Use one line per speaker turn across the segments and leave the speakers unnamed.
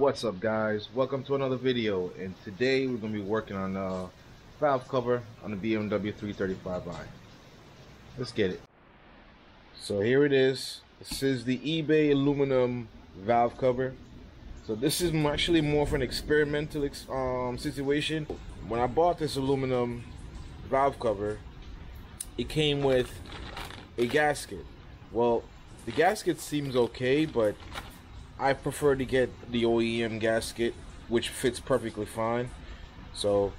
What's up, guys? Welcome to another video, and today we're going to be working on a valve cover on the BMW 335i. Let's get it. So here it is. This is the eBay aluminum valve cover. So this is actually more for an experimental situation. When I bought this aluminum valve cover, it came with a gasket. Well, the gasket seems okay, but I prefer to get the OEM gasket, which fits perfectly fine. So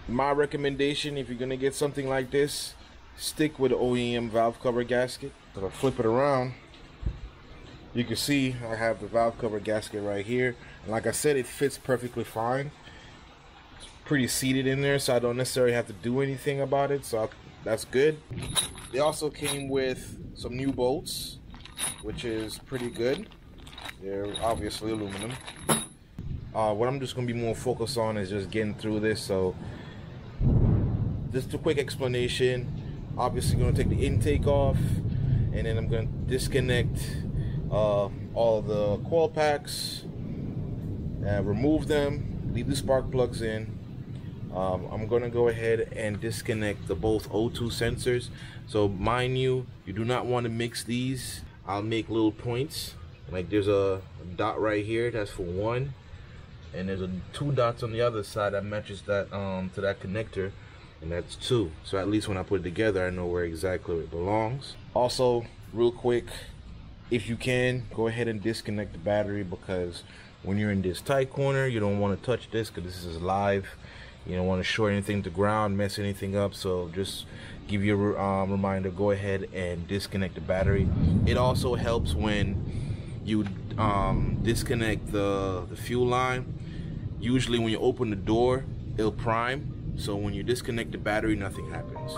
my recommendation, if you're gonna get something like this, stick with the OEM valve cover gasket. If I flip it around, you can see I have the valve cover gasket right here, and like I said, it fits perfectly fine. It's pretty seated in there, so I don't necessarily have to do anything about it, so that's good. They also came with some new bolts, which is pretty good. They're obviously aluminum. What I'm just going to be more focused on is just getting through this. So just a quick explanation. Obviously going to take the intake off, and then I'm going to disconnect all the coil packs, remove them, leave the spark plugs in. I'm going to go ahead and disconnect the both O2 sensors. So mind you, you do not want to mix these. I'll make little points. Like there's a dot right here, that's for one, and there's two dots on the other side that matches that to that connector, and that's two. So at least when I put it together, I know where exactly it belongs. Also, real quick, if you can, go ahead and disconnect the battery, because when you're in this tight corner, you don't want to touch this because this is live. You don't want to short anything to ground, mess anything up. So just give you a reminder, go ahead and disconnect the battery. It also helps when you disconnect the fuel line. Usually when you open the door, it'll prime. So when you disconnect the battery, nothing happens.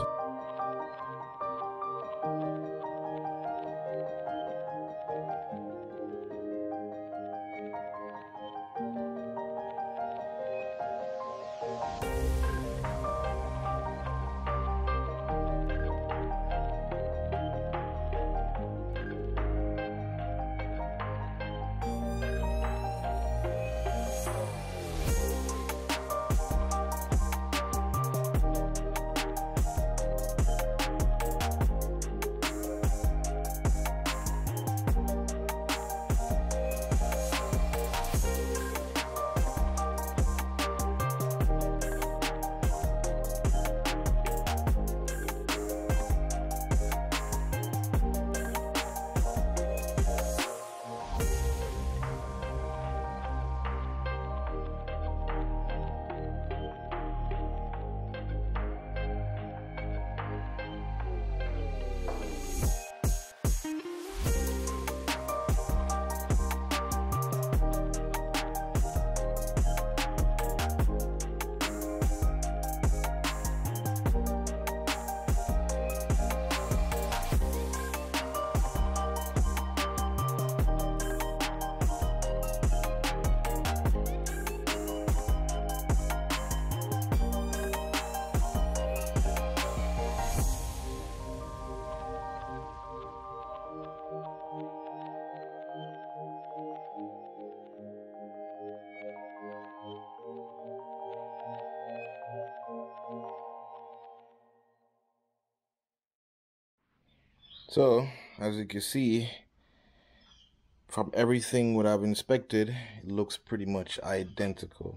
So, as you can see, from everything what I've inspected, it looks pretty much identical.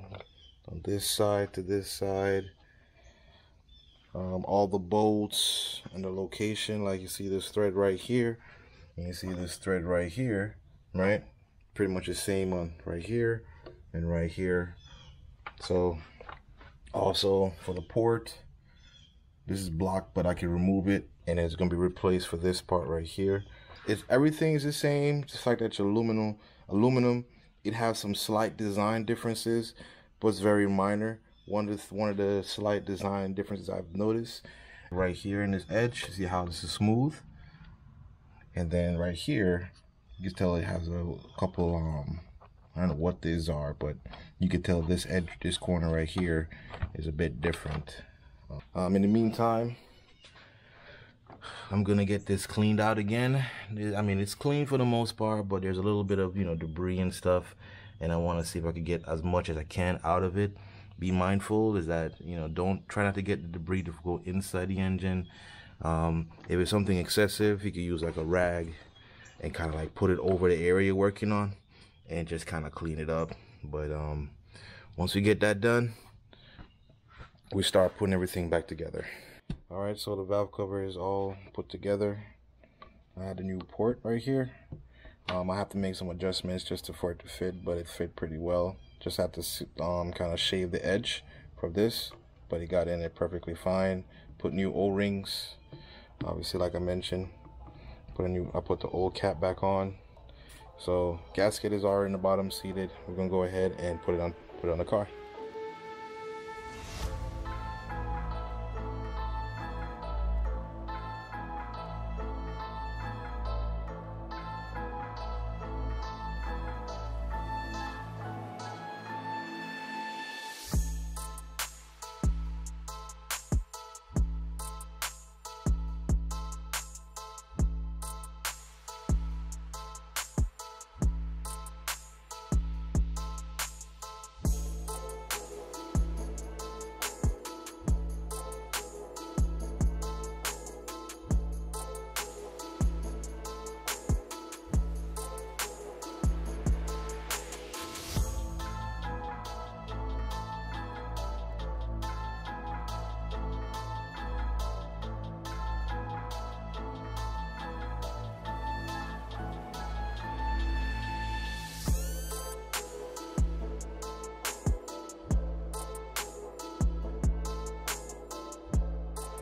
On this side to this side, all the bolts and the location, like you see this thread right here, and you see this thread right here, right? Pretty much the same on right here and right here. So, also for the port, this is blocked, but I can remove it, and it's going to be replaced for this part right here. Everything is the same, just like that aluminum. It has some slight design differences, but it's very minor. One of the slight design differences I've noticed right here in this edge. See how this is smooth, and then right here, you can tell it has a couple. I don't know what these are, but you can tell this edge, this corner right here, is a bit different. In the meantime, I'm gonna get this cleaned out again. I mean, it's clean for the most part, but there's a little bit of, debris and stuff. and I want to see if I could get as much as I can out of it. Be mindful is that, you know, don't try not to get the debris to go inside the engine. If it's something excessive, you could use like a rag and kind of like put it over the area you're working on and just kind of clean it up. But once we get that done, we start putting everything back together. All right, so the valve cover is all put together. I had a new port right here. I have to make some adjustments just for it to fit, but it fit pretty well. Just have to kind of shave the edge for this, but it got in it perfectly fine. Put new O-rings, obviously, like I mentioned. I put the old cap back on. So gasket is already in the bottom seated. We're gonna go ahead and put it on the car.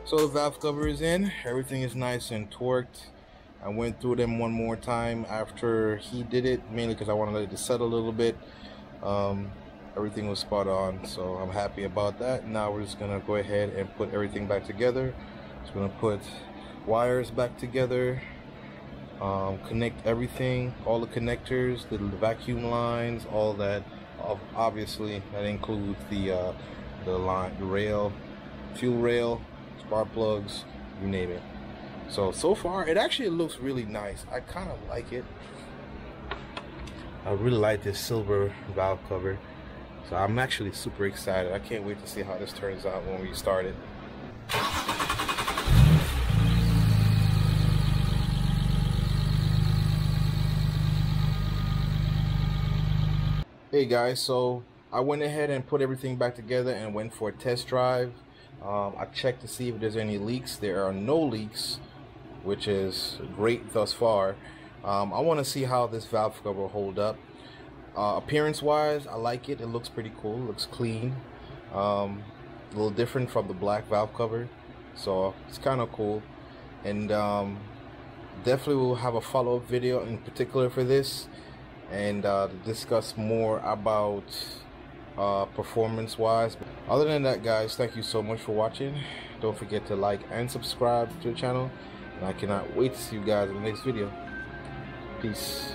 So the valve cover is in, everything is nice and torqued. I went through them one more time after he did it, mainly because I wanted it to settle a little bit. Everything was spot on, so I'm happy about that. Now we're just gonna go ahead and put everything back together. Just gonna put wires back together, connect everything, all the connectors, the vacuum lines, all that. Obviously, that includes the rail, fuel rail, spark plugs, you name it. So far it actually looks really nice. I kind of like it. I really like this silver valve cover, so I'm actually super excited. I can't wait to see how this turns out when we start it. Hey guys, so I went ahead and put everything back together and went for a test drive. I checked to see if there's any leaks. There are no leaks, which is great thus far. I want to see how this valve cover will hold up. Appearance wise, I like it. It looks pretty cool. It looks clean. A little different from the black valve cover, so it's kind of cool. And definitely we'll have a follow-up video in particular for this, and discuss more about performance wise. Other than that, guys, thank you so much for watching. Don't forget to like and subscribe to the channel, and I cannot wait to see you guys in the next video. Peace.